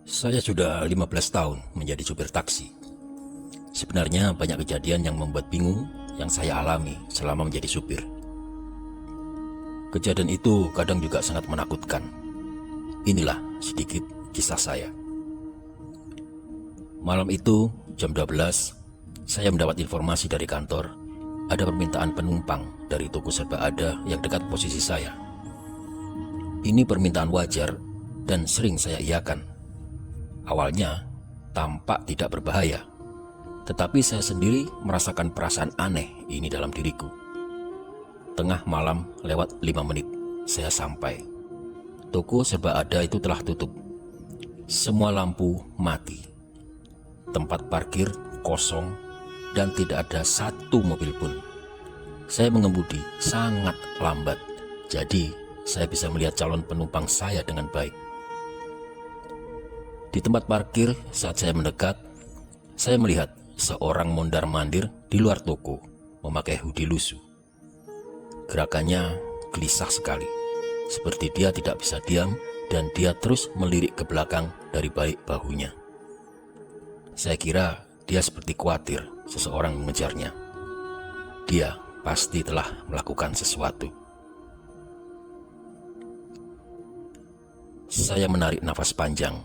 Saya sudah 15 tahun menjadi supir taksi. Sebenarnya banyak kejadian yang membuat bingung yang saya alami selama menjadi supir. Kejadian itu kadang juga sangat menakutkan. Inilah sedikit kisah saya. Malam itu, jam 12, saya mendapat informasi dari kantor ada permintaan penumpang dari toko serba ada yang dekat posisi saya. Ini permintaan wajar dan sering saya iakan. Awalnya tampak tidak berbahaya, tetapi saya sendiri merasakan perasaan aneh ini dalam diriku. Tengah malam lewat 5 menit, saya sampai. Toko serba ada itu telah tutup. Semua lampu mati. Tempat parkir kosong dan tidak ada satu mobil pun. Saya mengemudi sangat lambat, jadi saya bisa melihat calon penumpang saya dengan baik. Di tempat parkir saat saya mendekat, saya melihat seorang mondar-mandir di luar toko memakai hoodie lusuh. Gerakannya gelisah sekali, seperti dia tidak bisa diam dan dia terus melirik ke belakang dari balik bahunya. Saya kira dia seperti khawatir seseorang mengejarnya. Dia pasti telah melakukan sesuatu. Saya menarik nafas panjang.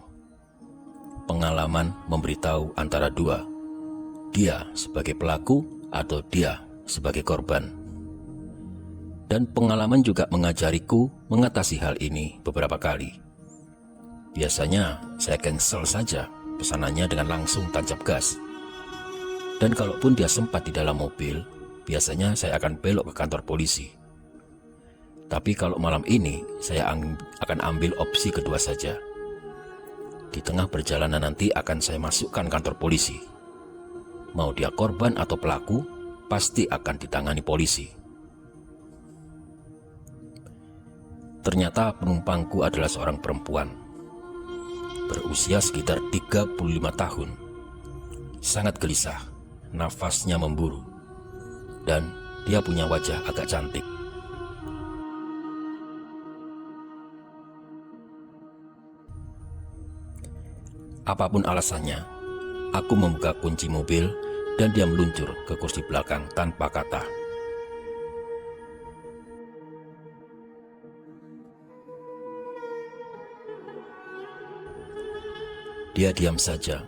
Pengalaman memberitahu antara dua, dia sebagai pelaku atau dia sebagai korban. Dan pengalaman juga mengajariku mengatasi hal ini beberapa kali. Biasanya saya cancel saja pesanannya dengan langsung tancap gas. Dan kalaupun dia sempat di dalam mobil, biasanya saya akan belok ke kantor polisi. Tapi kalau malam ini, saya akan ambil opsi kedua saja. Di tengah perjalanan nanti akan saya masukkan kantor polisi. Mau dia korban atau pelaku, pasti akan ditangani polisi. Ternyata penumpangku adalah seorang perempuan, berusia sekitar 35 tahun. Sangat gelisah, nafasnya memburu, dan dia punya wajah agak cantik. Apapun alasannya, aku membuka kunci mobil dan dia meluncur ke kursi belakang tanpa kata. Dia diam saja,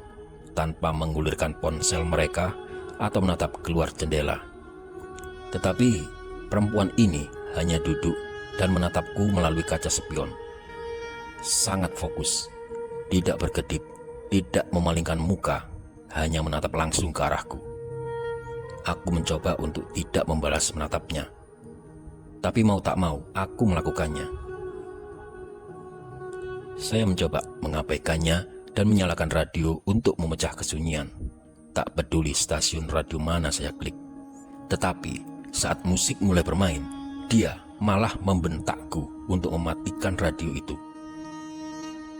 tanpa menggulirkan ponsel mereka atau menatap keluar jendela. Tetapi perempuan ini hanya duduk dan menatapku melalui kaca spion. Sangat fokus, tidak berkedip, tidak memalingkan muka, hanya menatap langsung ke arahku. Aku mencoba untuk tidak membalas menatapnya. Tapi mau tak mau, aku melakukannya. Saya mencoba mengabaikannya dan menyalakan radio untuk memecah kesunyian. Tak peduli stasiun radio mana saya klik. Tetapi saat musik mulai bermain, dia malah membentakku untuk mematikan radio itu.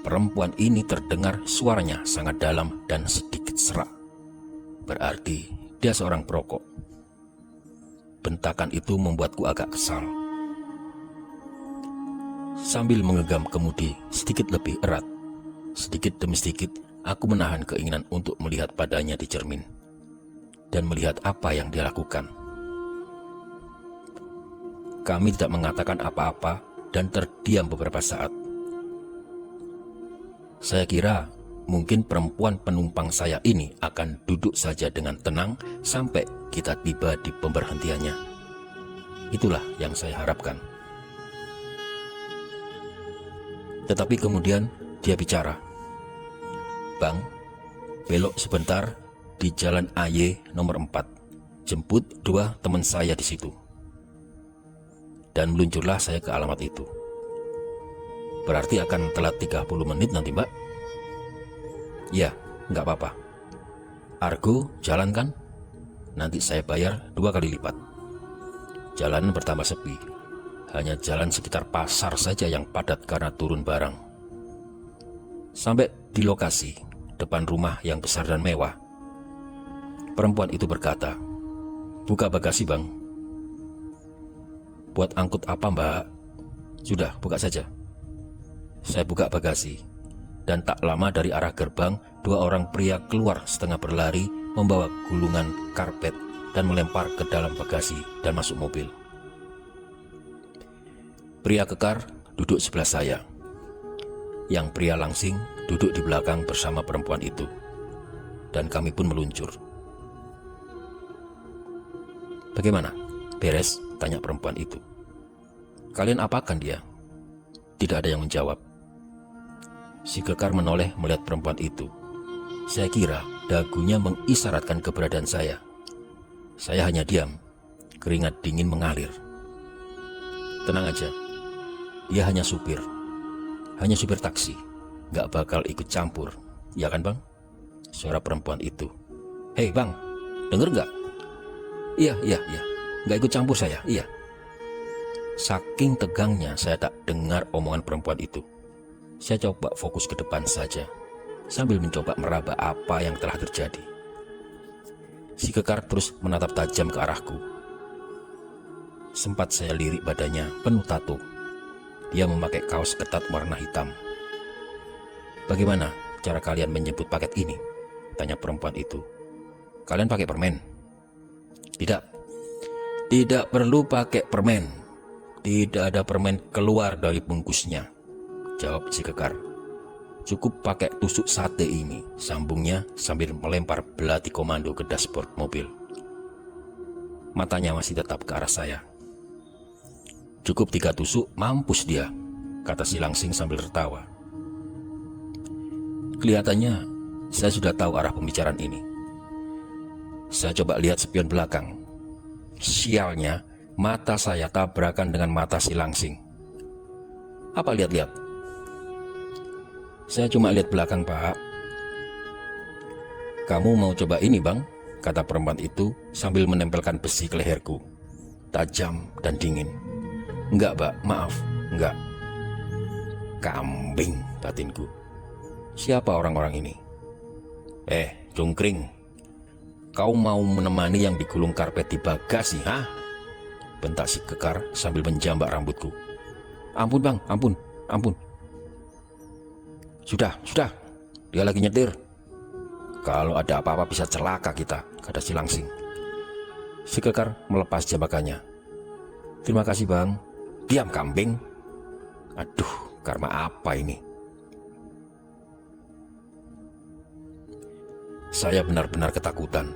Perempuan ini terdengar suaranya sangat dalam dan sedikit serak. Berarti dia seorang perokok. Bentakan itu membuatku agak kesal. Sambil menggenggam kemudi sedikit lebih erat, sedikit demi sedikit aku menahan keinginan untuk melihat padanya di cermin dan melihat apa yang dia lakukan. Kami tidak mengatakan apa-apa dan terdiam beberapa saat. Saya kira mungkin perempuan penumpang saya ini akan duduk saja dengan tenang sampai kita tiba di pemberhentiannya. Itulah yang saya harapkan. Tetapi kemudian dia bicara. "Bang, belok sebentar di Jalan AY nomor 4. Jemput 2 teman saya di situ." Dan meluncurlah saya ke alamat itu. "Berarti akan telat 30 menit nanti, Mbak?" "Ya, nggak apa-apa. Argo jalan kan? Nanti saya bayar 2 kali lipat." Jalan bertambah sepi. Hanya jalan sekitar pasar saja yang padat karena turun barang. Sampai di lokasi, depan rumah yang besar dan mewah, perempuan itu berkata, "Buka bagasi, Bang." "Buat angkut apa, Mbak?" "Sudah, buka saja." Saya buka bagasi. dan tak lama dari arah gerbang, dua orang pria keluar setengah berlari membawa gulungan karpet dan melempar ke dalam bagasi dan masuk mobil. Pria kekar duduk sebelah saya. Yang pria langsing duduk di belakang bersama perempuan itu. Dan kami pun meluncur. "Bagaimana? Beres?" tanya perempuan itu. "Kalian apakan dia?" Tidak ada yang menjawab. Si kekar menoleh melihat perempuan itu. Saya kira dagunya mengisyaratkan keberadaan saya. Saya hanya diam. Keringat dingin mengalir. "Tenang aja. Dia hanya supir. Hanya supir taksi. Gak bakal ikut campur. Ya kan, Bang?" Suara perempuan itu. "Hei Bang, denger gak?" Iya. Gak ikut campur saya, iya." Saking tegangnya saya tak dengar omongan perempuan itu. Saya coba fokus ke depan saja, sambil mencoba meraba apa yang telah terjadi. Si kekar terus menatap tajam ke arahku. Sempat saya lirik badannya penuh tato. Dia memakai kaos ketat warna hitam. "Bagaimana cara kalian menyebut paket ini?" tanya perempuan itu. "Kalian pakai permen?" Tidak perlu pakai permen. Tidak ada permen keluar dari bungkusnya," jawab si kekar. "Cukup pakai tusuk sate ini," sambungnya sambil melempar belati komando ke dashboard mobil. Matanya masih tetap ke arah saya. "Cukup 3 tusuk, mampus dia," kata si langsing sambil tertawa. Kelihatannya saya sudah tahu arah pembicaraan ini. Saya coba lihat spion belakang. Sialnya, mata saya tabrakan dengan mata si langsing. "Apa lihat-lihat?" "Saya cuma lihat belakang, Pak." "Kamu mau coba ini, Bang?" kata perempuan itu sambil menempelkan besi ke leherku. Tajam dan dingin. "Enggak, Mbak, maaf, enggak." Kambing, batinku. Siapa orang-orang ini? Cungkring, kau mau menemani yang digulung karpet di bagasi, ha?" bentak si kekar sambil menjambak rambutku. "Ampun Bang, ampun. Sudah, dia lagi nyetir. Kalau ada apa-apa bisa celaka kita," kata si langsing. Si kekar melepas jabakannya. "Terima kasih Bang." "Diam kambing." Aduh, karma apa ini? Saya benar-benar ketakutan.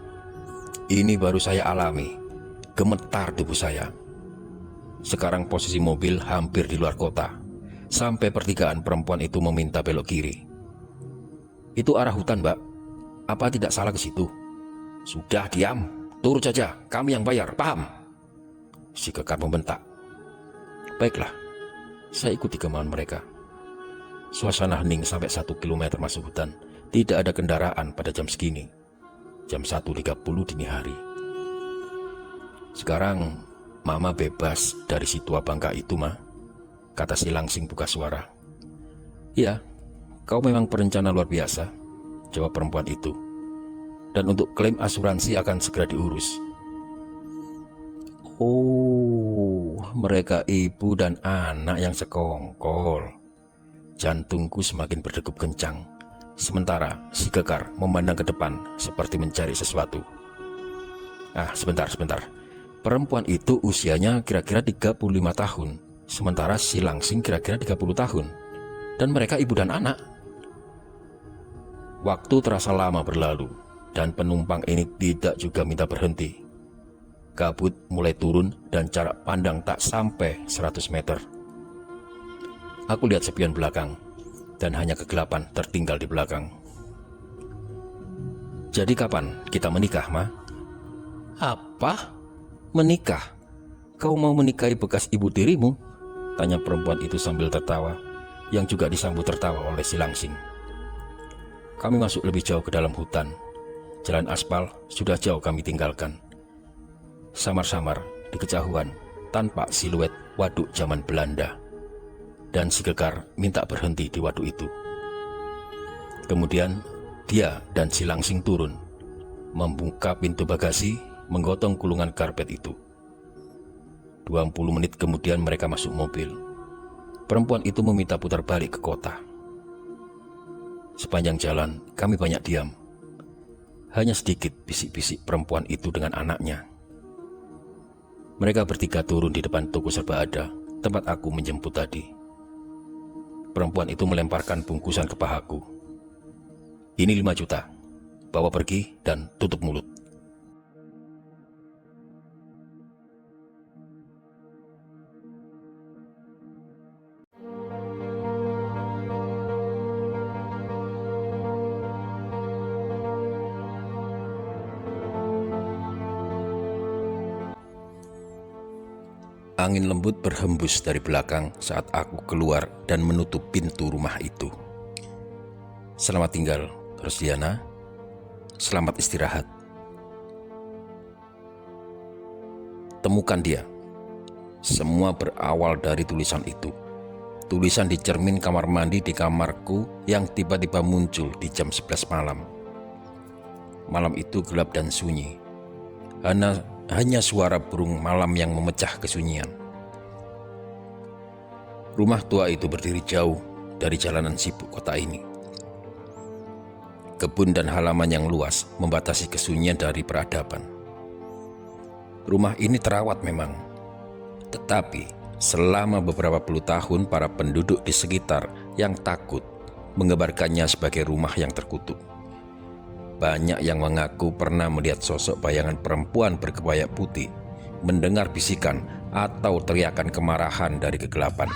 Ini baru saya alami. Gemetar tubuh saya. Sekarang posisi mobil hampir di luar kota. Sampai pertigaan perempuan itu meminta belok kiri. "Itu arah hutan, Mbak. Apa tidak salah ke situ?" "Sudah, diam. Turut saja, kami yang bayar, paham?" Si kekar membentak. Baiklah, saya ikuti kemauan mereka. Suasana hening sampai 1 kilometer masuk hutan. Tidak ada kendaraan pada jam segini. Jam 1.30 dini hari. "Sekarang Mama bebas dari si tua bangka itu, Ma," kata si langsing buka suara. "Iya, kau memang perencana luar biasa," jawab perempuan itu. "Dan untuk klaim asuransi akan segera diurus." Oh, mereka ibu dan anak yang sekongkol. Jantungku semakin berdegup kencang. Sementara si kekar memandang ke depan seperti mencari sesuatu. Sebentar. Perempuan itu usianya kira-kira 35 tahun. Sementara si langsing kira-kira 30 tahun. Dan mereka ibu dan anak. Waktu terasa lama berlalu. Dan penumpang ini tidak juga minta berhenti. Kabut mulai turun dan jarak pandang tak sampai 100 meter. Aku lihat spion belakang. Dan hanya kegelapan tertinggal di belakang. "Jadi kapan kita menikah, Ma?" "Apa? Menikah? Kau mau menikahi bekas ibu tirimu?" tanya perempuan itu sambil tertawa, yang juga disambut tertawa oleh si langsing. Kami masuk lebih jauh ke dalam hutan. Jalan aspal sudah jauh kami tinggalkan. Samar-samar di kejauhan tampak siluet waduk zaman Belanda. Dan si kekar minta berhenti di waduk itu. Kemudian dia dan si langsing turun, membuka pintu bagasi, menggotong gulungan karpet itu. 20 menit kemudian mereka masuk mobil. Perempuan itu meminta putar balik ke kota. Sepanjang jalan kami banyak diam. Hanya sedikit bisik-bisik perempuan itu dengan anaknya. Mereka bertiga turun di depan toko serba ada tempat aku menjemput tadi. Perempuan itu melemparkan bungkusan ke pahaku. Ini 5 juta, bawa pergi dan tutup mulut. Angin lembut berhembus dari belakang saat aku keluar dan menutup pintu rumah itu. Selamat tinggal, Rosdiana. Selamat istirahat. Temukan dia. Semua berawal dari tulisan itu. Tulisan di cermin kamar mandi di kamarku yang tiba-tiba muncul di jam 11 malam. Malam itu gelap dan sunyi. Hanya suara burung malam yang memecah kesunyian. Rumah tua itu berdiri jauh dari jalanan sibuk kota ini. Kebun dan halaman yang luas membatasi kesunyian dari peradaban. Rumah ini terawat memang, tetapi selama beberapa puluh tahun para penduduk di sekitar yang takut mengembarkannya sebagai rumah yang terkutuk. Banyak yang mengaku pernah melihat sosok bayangan perempuan berkebaya putih, mendengar bisikan atau teriakan kemarahan dari kegelapan.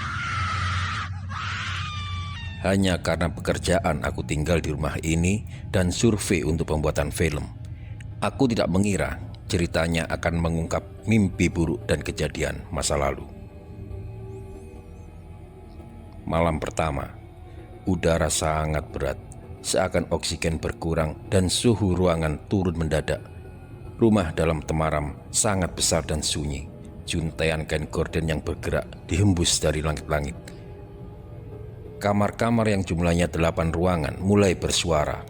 Hanya karena pekerjaan aku tinggal di rumah ini dan survei untuk pembuatan film, aku tidak mengira ceritanya akan mengungkap mimpi buruk dan kejadian masa lalu. Malam pertama, udara sangat berat. Seakan oksigen berkurang dan suhu ruangan turun mendadak. Rumah dalam temaram sangat besar dan sunyi. Juntaian kain gorden yang bergerak dihembus dari langit-langit. Kamar-kamar yang jumlahnya 8 ruangan mulai bersuara.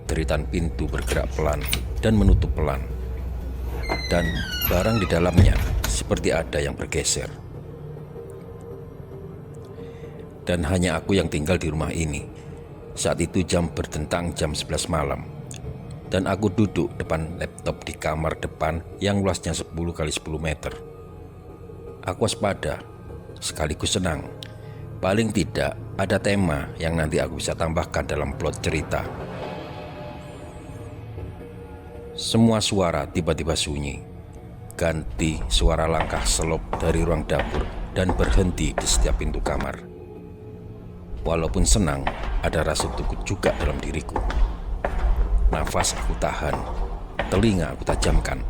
Deritan pintu bergerak pelan dan menutup pelan. Dan barang di dalamnya seperti ada yang bergeser. Dan hanya aku yang tinggal di rumah ini. Saat itu jam berdentang jam 11 malam. Dan aku duduk depan laptop di kamar depan yang luasnya 10 kali 10 meter. Aku waspada, sekaligus senang. Paling tidak ada tema yang nanti aku bisa tambahkan dalam plot cerita. Semua suara tiba-tiba sunyi. Ganti suara langkah selop dari ruang dapur dan berhenti di setiap pintu kamar. Walaupun senang, ada rasa takut juga dalam diriku. Nafas aku tahan, telinga aku tajamkan.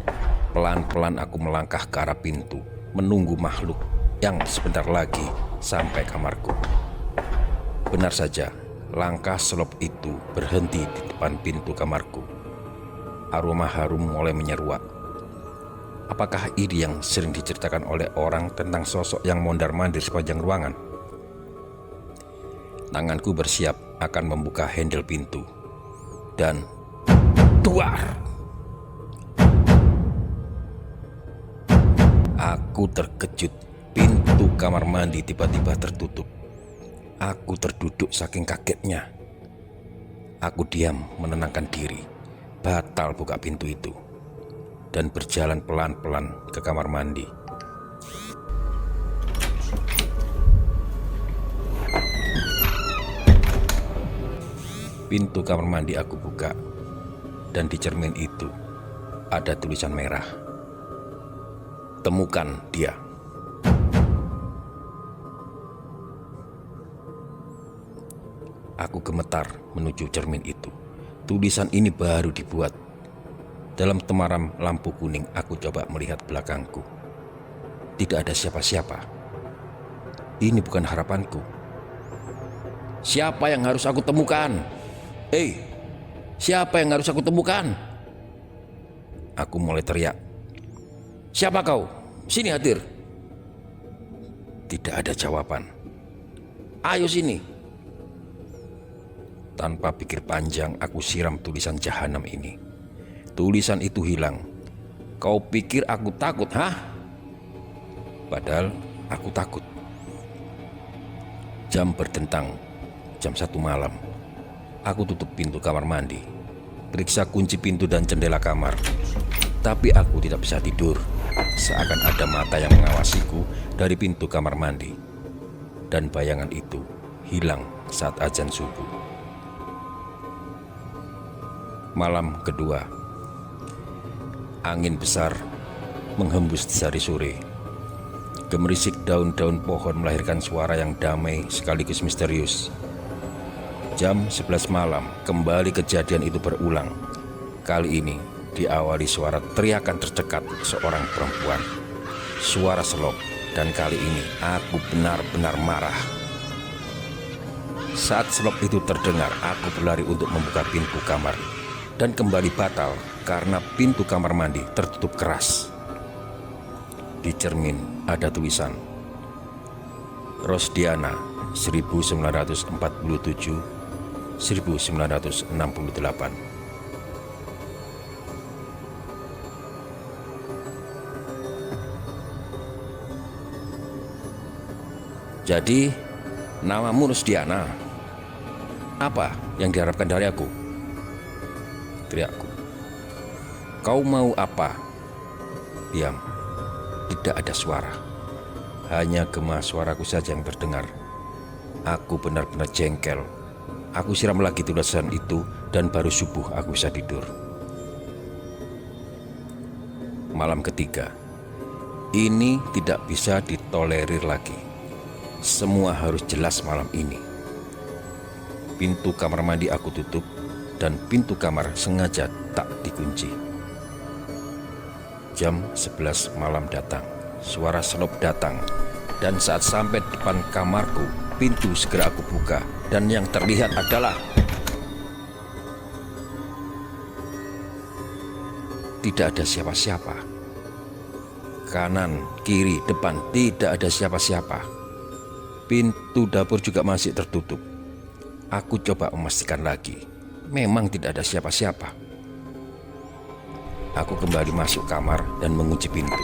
Pelan-pelan aku melangkah ke arah pintu, menunggu makhluk yang sebentar lagi sampai kamarku. Benar saja, langkah selop itu berhenti di depan pintu kamarku. Aroma harum mulai menyeruak. Apakah ini yang sering diceritakan oleh orang tentang sosok yang mondar-mandir sepanjang ruangan? Tanganku bersiap akan membuka handle pintu. Dan duar! Aku terkejut. Pintu kamar mandi tiba-tiba tertutup. Aku terduduk saking kagetnya. Aku diam menenangkan diri. Batal buka pintu itu. Dan berjalan pelan-pelan ke kamar mandi. Pintu kamar mandi aku buka, dan di cermin itu ada tulisan merah. Temukan dia. Aku gemetar menuju cermin itu. Tulisan ini baru dibuat. Dalam temaram lampu kuning aku coba melihat belakangku. Tidak ada siapa-siapa. Ini bukan harapanku. Siapa yang harus aku temukan? Siapa yang harus aku temukan? Aku mulai teriak. Siapa kau? Sini hadir. Tidak ada jawaban. Ayo sini. Tanpa pikir panjang aku siram tulisan jahanam ini. Tulisan itu hilang. Kau pikir aku takut, hah? Padahal aku takut. Jam berdentang, jam 1 malam. Aku tutup pintu kamar mandi, periksa kunci pintu dan jendela kamar. Tapi aku tidak bisa tidur, seakan ada mata yang mengawasiku dari pintu kamar mandi. Dan bayangan itu hilang saat azan subuh. Malam kedua, angin besar menghembus di sore. Gemerisik daun-daun pohon melahirkan suara yang damai sekaligus misterius. Jam 11 malam, kembali kejadian itu berulang. Kali ini diawali suara teriakan tercekat seorang perempuan. Suara selop, dan kali ini aku benar-benar marah. Saat selop itu terdengar, aku berlari untuk membuka pintu kamar. Dan kembali batal karena pintu kamar mandi tertutup keras. Di cermin ada tulisan Rosdiana 1947-1968. Jadi, namamu Rosdiana. Apa yang diharapkan dari aku? Teriakku. Kau mau apa? Diam. Tidak ada suara. Hanya gema suaraku saja yang terdengar. Aku benar-benar jengkel. Aku siram lagi tulisan itu dan baru subuh aku bisa tidur. Malam ketiga. Ini tidak bisa ditolerir lagi. Semua harus jelas malam ini. Pintu kamar mandi aku tutup dan pintu kamar sengaja tak dikunci. Jam 11 malam datang. Suara selop datang. Dan saat sampai depan kamarku, pintu segera aku buka. Dan yang terlihat adalah tidak ada siapa-siapa. Kanan, kiri, depan tidak ada siapa-siapa. Pintu dapur juga masih tertutup. Aku coba memastikan lagi. Memang tidak ada siapa-siapa. Aku kembali masuk kamar dan mengunci pintu.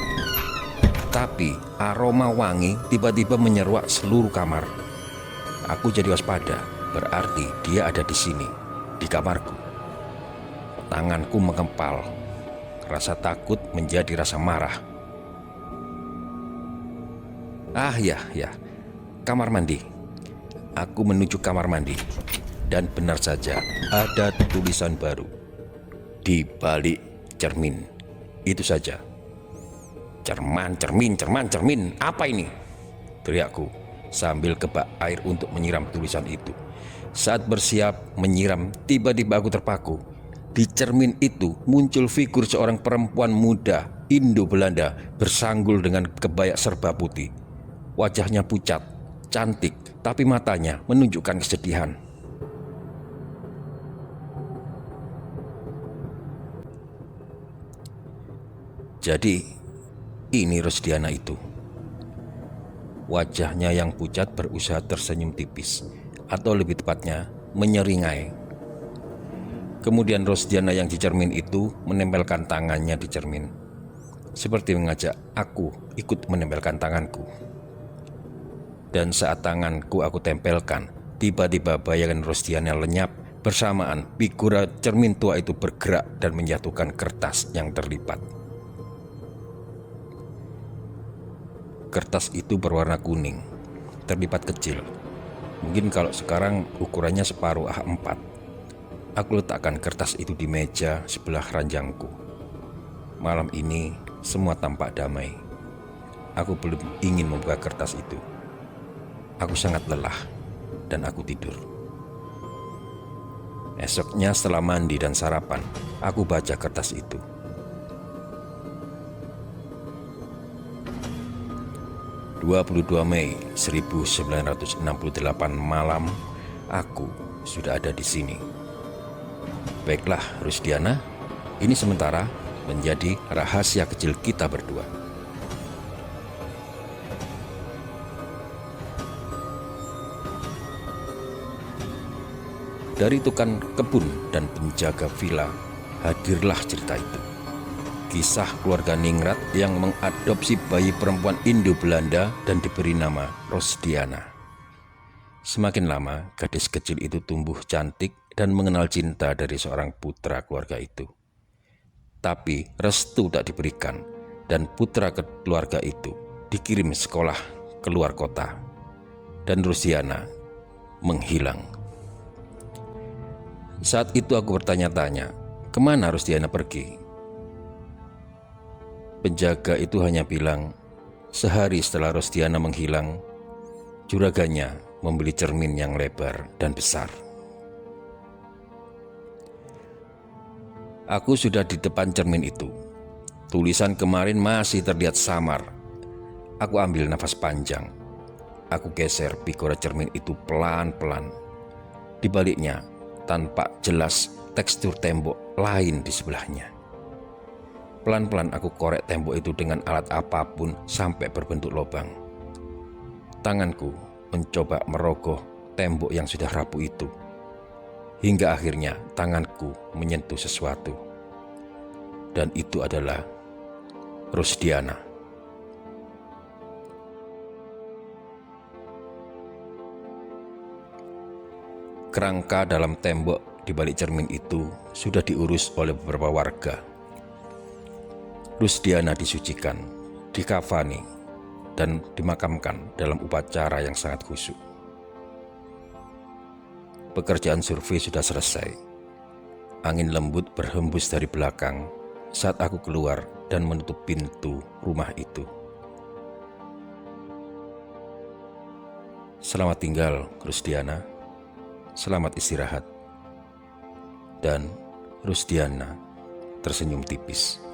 Tapi aroma wangi tiba-tiba menyeruak seluruh kamar. Aku jadi waspada, berarti dia ada di sini, di kamarku. Tanganku mengempal. Rasa takut menjadi rasa marah. Ya, kamar mandi. Aku menuju kamar mandi. Dan benar saja, ada tulisan baru di balik cermin. Itu saja. Cermin. Apa ini? Teriakku sambil kebak air untuk menyiram tulisan itu. Saat bersiap menyiram, tiba-tiba aku terpaku. Di cermin itu muncul figur seorang perempuan muda Indo-Belanda bersanggul dengan kebaya serba putih. Wajahnya pucat, cantik, tapi matanya menunjukkan kesedihan. Jadi, ini Rosdiana itu. Wajahnya yang pucat berusaha tersenyum tipis, atau lebih tepatnya menyeringai. Kemudian Rosdiana yang di cermin itu menempelkan tangannya di cermin, seperti mengajak aku ikut menempelkan tanganku. Dan saat tanganku aku tempelkan, tiba-tiba bayangan Rosdiana lenyap. Bersamaan figura cermin tua itu bergerak dan menjatuhkan kertas yang terlipat. Kertas itu berwarna kuning, terlipat kecil. Mungkin kalau sekarang ukurannya separuh A4. Aku letakkan kertas itu di meja sebelah ranjangku. Malam ini semua tampak damai. Aku belum ingin membuka kertas itu. Aku sangat lelah dan aku tidur. Esoknya setelah mandi dan sarapan, aku baca kertas itu. 22 Mei 1968 malam, aku sudah ada di sini. Baiklah Rosdiana, ini sementara menjadi rahasia kecil kita berdua. Dari tukang kebun dan penjaga villa, hadirlah cerita itu. Kisah keluarga ningrat yang mengadopsi bayi perempuan Indo-Belanda dan diberi nama Rosdiana. Semakin lama, gadis kecil itu tumbuh cantik dan mengenal cinta dari seorang putra keluarga itu. Tapi restu tak diberikan dan putra keluarga itu dikirim sekolah keluar kota dan Rusdiana menghilang. Saat itu aku bertanya-tanya, kemana Rusdiana pergi? Penjaga itu hanya bilang, sehari setelah Rusdiana menghilang, juraganya membeli cermin yang lebar dan besar. Aku sudah di depan cermin itu. Tulisan kemarin masih terlihat samar. Aku ambil nafas panjang. Aku geser pikoran cermin itu pelan-pelan. Di baliknya, tanpa jelas tekstur tembok lain di sebelahnya. Pelan-pelan aku korek tembok itu dengan alat apapun sampai berbentuk lubang. Tanganku mencoba merogoh tembok yang sudah rapuh itu. Hingga akhirnya tanganku menyentuh sesuatu. Dan itu adalah Rusdiana. Kerangka dalam tembok di balik cermin itu sudah diurus oleh beberapa warga. Rusdiana disucikan, dikafani, dan dimakamkan dalam upacara yang sangat khusyuk. Pekerjaan survei sudah selesai. Angin lembut berhembus dari belakang saat aku keluar dan menutup pintu rumah itu. Selamat tinggal, Rusdiana. Selamat istirahat. Dan Rusdiana tersenyum tipis.